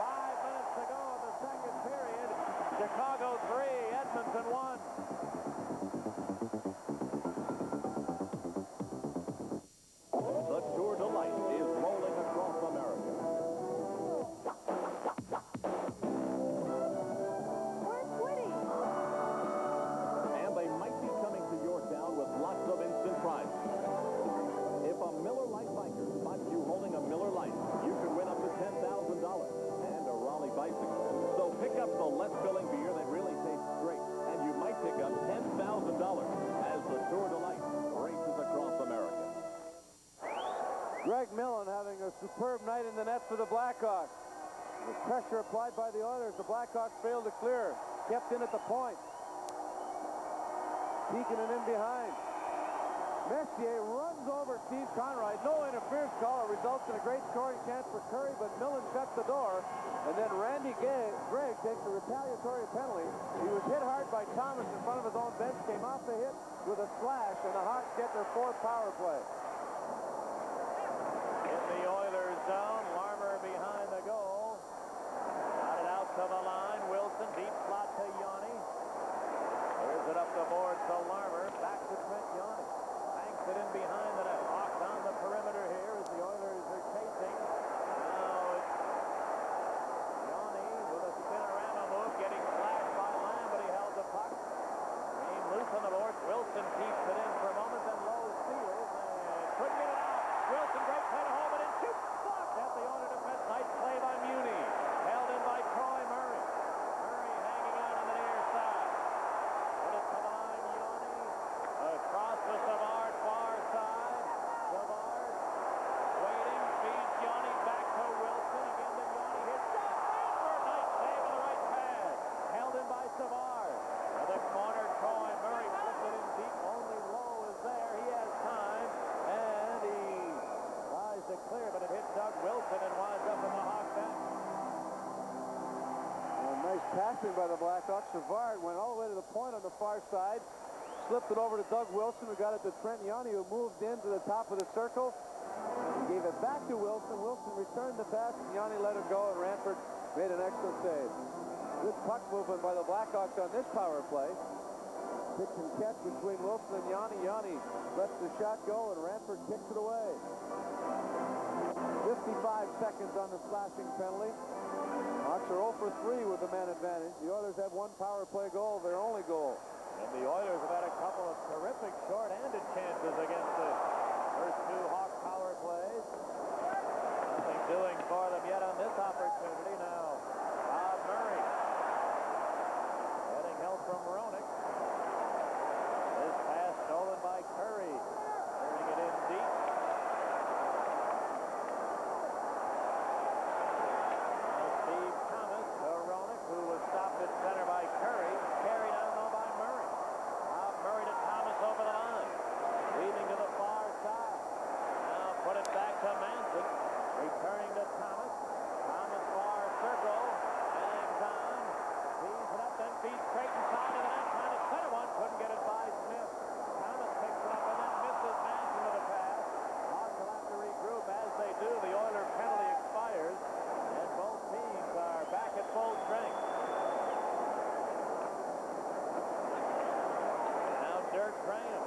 Speaker 12: 5 minutes to go in the second period. Chicago 3, Edmonton 1.
Speaker 19: The Tour de Light is rolling across America.
Speaker 8: Where's Woody?
Speaker 19: And they might be coming to your town with lots of instant prizes. If a Miller Lite biker spots you holding a Miller Lite, you could win up to $10,000 and a Raleigh bicycle. So pick up the less filling beer that really tastes great, and you might pick up $10,000 as the Tour de Light races across America.
Speaker 2: Greg Millen having a superb night in the net for the Blackhawks. The pressure applied by the Oilers, the Blackhawks failed to clear. Kept in at the point. Peeking it in behind. Messier runs over Steve Conroy. No interference call. It results in a great scoring chance for Curry, but Millen shuts the door. And then Randy Gregg takes a retaliatory penalty. He was hit hard by Thomas in front of his own bench, came off the hit with a slash, and the Hawks get their 4th power play.
Speaker 12: In the Oilers zone, Larmer behind the goal. Got it out to the line. Wilson, deep slot to Yanni. Clears it up the board to Larmer. Back to Trent Yanni. Banks it in behind the net. Hawks on the perimeter here as the Oilers are chasing. Now it's Yanni with a spinorama move, getting slashed by Lamb, but he held the puck. Came loose on the board. Wilson keeps it in for a moment, then Lowe steals, and
Speaker 2: chipping by the Blackhawks. Savard went all the way to the point on the far side, slipped it over to Doug Wilson, who got it to Trent Yanni, who moved into the top of the circle. He gave it back to Wilson. Wilson returned the pass, and Yanni let it go, and Ranford made an excellent save. Good puck movement by the Blackhawks on this power play. Pitch and catch between Wilson and Yanni. Yanni lets the shot go, and Ranford kicks it away. 55 seconds on the slashing penalty. Hawks are 0 for 3 with the man advantage. The Oilers have one power play goal, their only goal.
Speaker 12: And the Oilers have had a couple of terrific short-handed chances against the first two Hawk power plays. Nothing doing for them yet on this opportunity. Now, Bob Murray getting help from Roenick. This pass stolen by Curry. Turning it in deep. Who was stopped at center by Curry, carried on though by Murray. Bob Murray to Thomas over the line, leading to the far side. Now put it back to Manson, returning to Thomas. Thomas far circle, hangs on, tees it up, then feeds straight inside of the net, trying to center one, couldn't get it by Smith. Thomas picks it up and then misses Manson with a pass. Hawks will have to regroup. As they do, the Oiler penalty expires. And both teams are back at full strength. Now Dirk Graham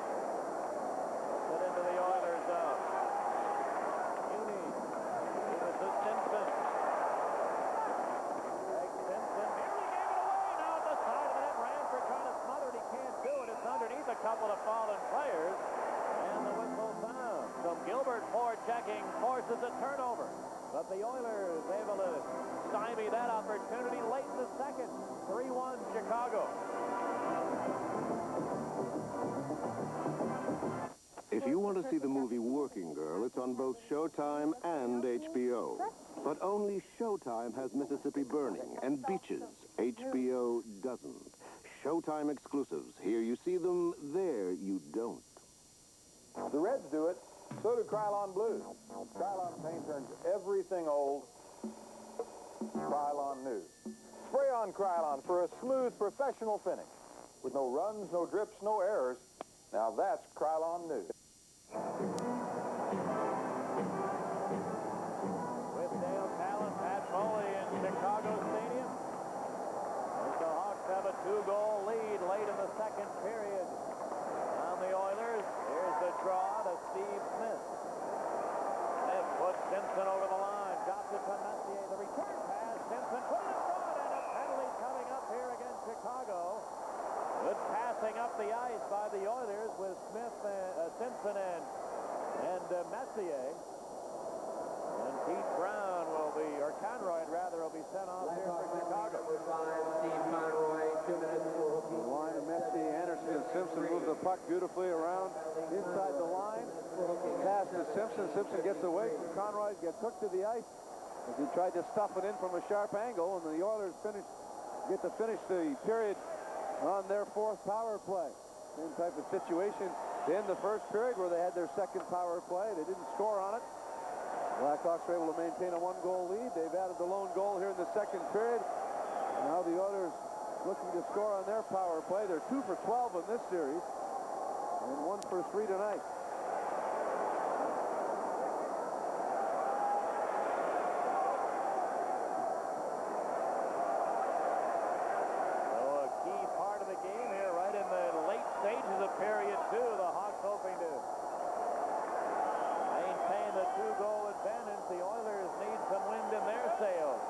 Speaker 12: puts it into the Oilers zone. Uni gives it to Simpson. Greg Simpson nearly gave it away. Now at the side of the net, Ranford trying to smother it. He can't do it. It's underneath a couple of fallen players. And the whistle sounds. So Gilbert forechecking forces a turnover. But the Oilers able to stymie that opportunity late in the second. 3-1 Chicago.
Speaker 6: If you want to see the movie Working Girl, it's on both Showtime and HBO. But only Showtime has Mississippi Burning and Beaches. HBO doesn't. Showtime exclusives. Here you see them, there you don't.
Speaker 20: The Reds do it. So do Krylon Blues. Krylon paint turns everything old Krylon new. Spray on Krylon for a smooth, professional finish. With no runs, no drips, no errors. Now that's Krylon new.
Speaker 12: With Dale Talon, Pat Foley in Chicago Stadium. As the Hawks have a 2-goal lead late in the second period. On the Oilers, here's the draw to Steve Smith. Smith puts Simpson over the line, drops it to Messier. The return pass, Simpson put it in front, and a penalty coming up here against Chicago. Good passing up the ice by the Oilers with Smith, Simpson, and Messier. And Pete Brown will be, or Conroy rather, will be sent off here for Chicago.
Speaker 2: The line of Messier, Anderson, and Simpson move the puck beautifully around inside the line. Pass to Simpson. Simpson gets away from Conroy, gets hooked to the ice as he tried to stuff it in from a sharp angle, and the Oilers get to finish the period on their fourth power play. Same type of situation to end the first period where they had their second power play. They didn't score on it. Blackhawks were able to maintain a 1-goal lead. They've added the lone goal here in the second period. Now the Oilers looking to score on their power play. They're 2 for 12 in this series and 1 for 3 tonight.
Speaker 12: Stages of period 2, the Hawks hoping to maintain the 2-goal advantage. The Oilers need some wind in their sails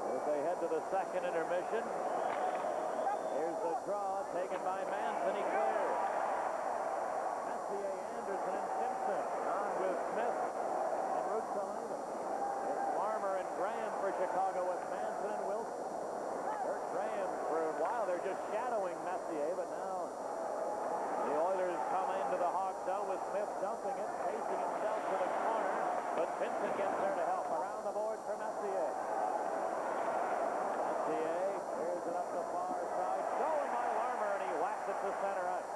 Speaker 12: as they head to the second intermission. Here's the draw taken by Manson. He clears. Messier, Anderson, and Simpson on with Smith and Rutsalainen. It's Larmer and Graham for Chicago with Manson and Wilson. Dirk Graham, for a while, they're just shadowing Messier, but now the Oilers come into the Hawk zone with Smith dumping it, chasing himself to the corner, but Simpson gets there to help. Around the board for Messier. Messier clears it up the far side, stolen by Larmer, and he whacks it to center ice.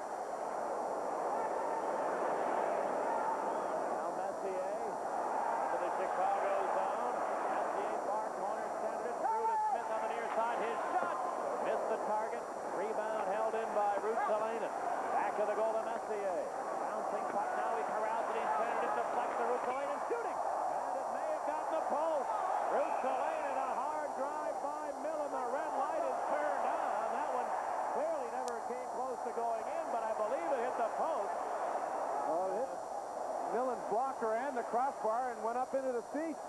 Speaker 2: into the seats.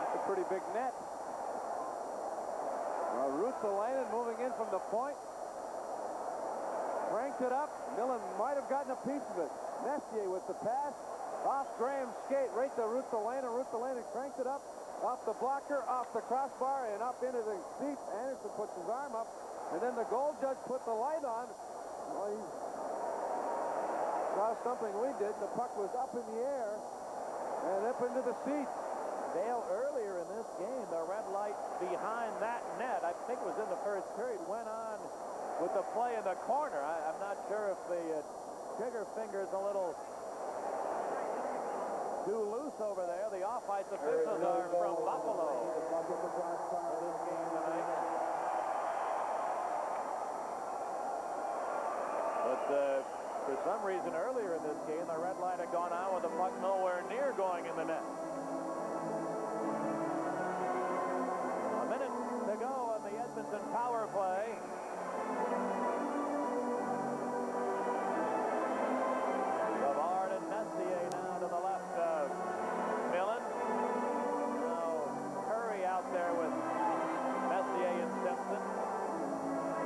Speaker 2: That's a pretty big net. Ruotsalainen moving in from the point. Cranked it up. Millen might have gotten a piece of it. Messier with the pass. Off Graham's skate, right to Ruotsalainen. Ruotsalainen cranked it up. Off the blocker, off the crossbar, and up into the seats. Anderson puts his arm up. And then the goal judge put the light on. Well, he saw something we did. The puck was up in the air and up into the seats.
Speaker 12: Dale, earlier in this game, the red light behind that net, I think it was in the first period, went on with the play in the corner. I'm not sure if the trigger finger is a little too loose over there. The off-ice officials are from Buffalo for this game tonight. But for some reason, earlier in this game, the red light had gone on with the puck nowhere near going in the net. A minute to go on the Edmonton power play. Savard and Messier now to the left of Millen. Now Curry out there with Messier and Simpson.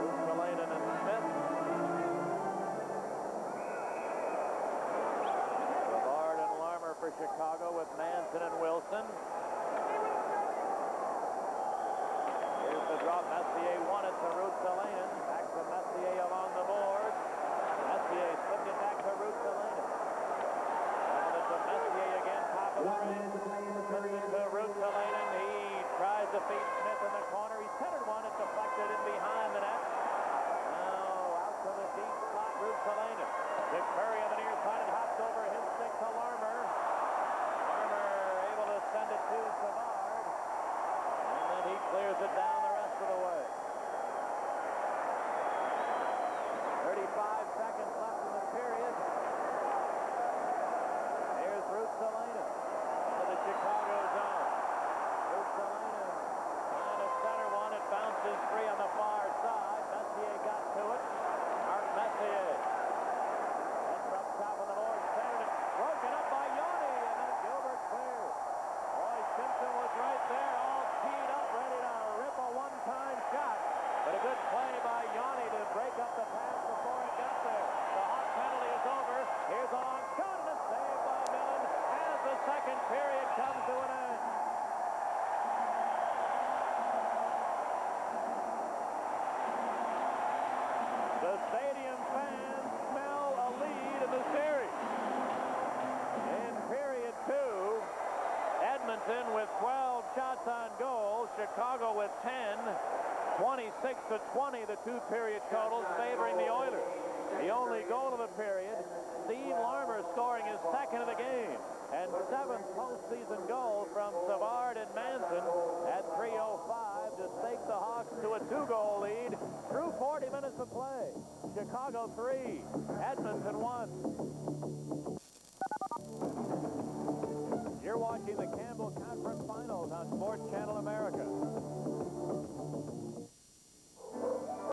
Speaker 12: Ruotsalainen and Smith. Savard and Larmer for Chicago with Manson and Wilson. Here's the drop. Messier won it to Ruotsalainen. Back to Messier along the board. Messier slipped it back to Ruotsalainen. Down it to Messier again, top of the ring. Slips it to Ruotsalainen. He tries to feed Smith in the corner. He centered one. It deflected in behind the net. Now out to the deep slot, Ruotsalainen. Dick Curry on the near side. It hops over his stick to Larmer. Larmer able to send it to Savard. And then he clears it down the rest of the way. 35 seconds left in the period. Here's Ruotsalainen into the Chicago zone. Ruotsalainen trying to center one. It bounces free on the far side. Messier got to it. Mark Messier. That's up top on the board. Centered it. Broken up by Yanni. And then Gilbert clears. Boy, Simpson was right there, all teed up, ready to rip a one-time shot. But a good play by Yanni to break up the pass before it got there. The Hawk penalty is over. Here's a long shot and a save by Millen as the second period comes to an end. The stadium fans smell a lead in the series. In period two, Edmonton with 12 shots on goal. Chicago with 10. 26-20, the two-period totals favoring the Oilers. The only goal of the period, Steve Larmer scoring his second of the game. And seventh postseason goal from Savard and Manson at 3:05 to stake the Hawks to a two-goal lead through 40 minutes of play. Chicago 3, Edmonton 1. You're watching the Campbell Conference Finals on Sports Channel America.